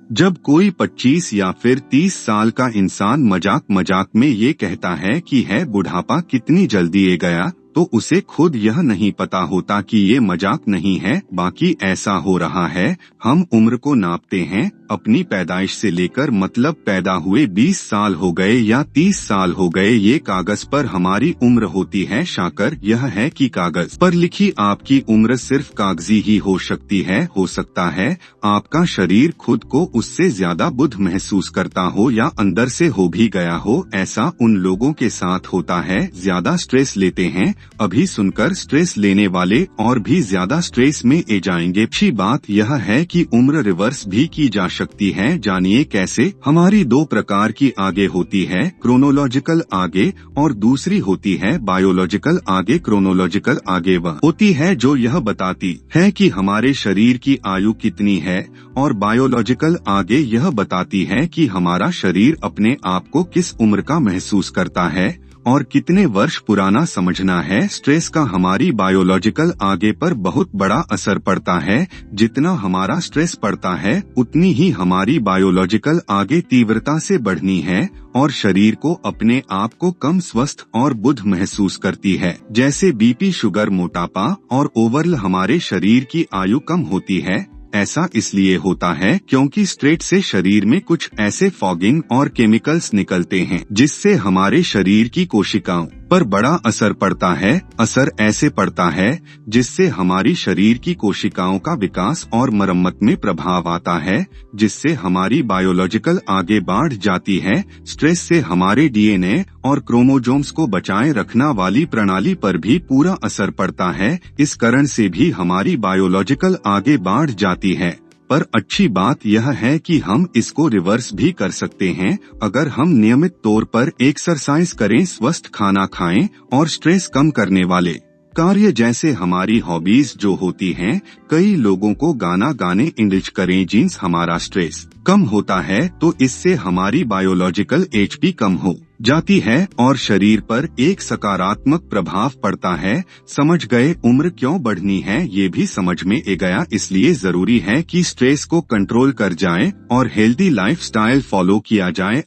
जब कोई 25 या फिर 30 साल का इंसान मजाक मजाक में ये कहता है कि है बुढ़ापा कितनी जल्दी ये गया, तो उसे खुद यह नहीं पता होता कि ये मजाक नहीं है, बाकी ऐसा हो रहा है। हम उम्र को नापते हैं अपनी पैदाइश से लेकर, मतलब पैदा हुए 20 साल हो गए या 30 साल हो गए, ये कागज पर हमारी उम्र होती है। शाकर यह है कि कागज पर लिखी आपकी उम्र सिर्फ कागजी ही हो सकती है। हो सकता है आपका शरीर खुद को उससे ज्यादा बुद्ध महसूस करता हो या अंदर से हो भी गया हो। ऐसा उन लोगों के साथ होता है ज्यादा स्ट्रेस लेते हैं। अभी सुनकर स्ट्रेस लेने वाले और भी ज्यादा स्ट्रेस में ए जाएंगे। अच्छी बात यह है कि उम्र रिवर्स भी की जा सकती है। जानिए कैसे। हमारी दो प्रकार की आगे होती है, क्रोनोलॉजिकल आगे और दूसरी होती है बायोलॉजिकल आगे। क्रोनोलॉजिकल आगे वह होती है जो यह बताती है कि हमारे शरीर की आयु कितनी है, और बायोलॉजिकल आगे यह बताती है कि हमारा शरीर अपने आप को किस उम्र का महसूस करता है और कितने वर्ष पुराना समझना है। स्ट्रेस का हमारी बायोलॉजिकल आगे पर बहुत बड़ा असर पड़ता है। जितना हमारा स्ट्रेस पड़ता है उतनी ही हमारी बायोलॉजिकल आगे तीव्रता से बढ़नी है और शरीर को अपने आप को कम स्वस्थ और बुद्ध महसूस करती है। जैसे बीपी, शुगर, मोटापा और ओवरऑल हमारे शरीर की आयु कम होती है। ऐसा इसलिए होता है क्योंकि स्ट्रेस से शरीर में कुछ ऐसे फॉगिंग और केमिकल्स निकलते हैं जिससे हमारे शरीर की कोशिकाओं पर बड़ा असर पड़ता है। असर ऐसे पड़ता है जिससे हमारी शरीर की कोशिकाओं का विकास और मरम्मत में प्रभाव आता है, जिससे हमारी बायोलॉजिकल आगे बढ़ जाती है। स्ट्रेस से हमारे डीएनए और क्रोमोसोम्स को बचाए रखना वाली प्रणाली पर भी पूरा असर पड़ता है। इस कारण से भी हमारी बायोलॉजिकल आगे बढ़ जाती है। पर अच्छी बात यह है कि हम इसको रिवर्स भी कर सकते हैं अगर हम नियमित तौर पर एक्सरसाइज करें, स्वस्थ खाना खाएं और स्ट्रेस कम करने वाले कार्य जैसे हमारी हॉबीज जो होती हैं। कई लोगों को गाना गाने इंडल्ज करें जिनसे हमारा स्ट्रेस कम होता है, तो इससे हमारी बायोलॉजिकल एज भी कम हो जाती है और शरीर पर एक सकारात्मक प्रभाव पड़ता है। समझ गए। उम्र क्यों बढ़नी है ये भी समझ में आ गया। इसलिए जरूरी है कि स्ट्रेस को कंट्रोल कर जाए और हेल्दी लाइफस्टाइल फॉलो किया जाए।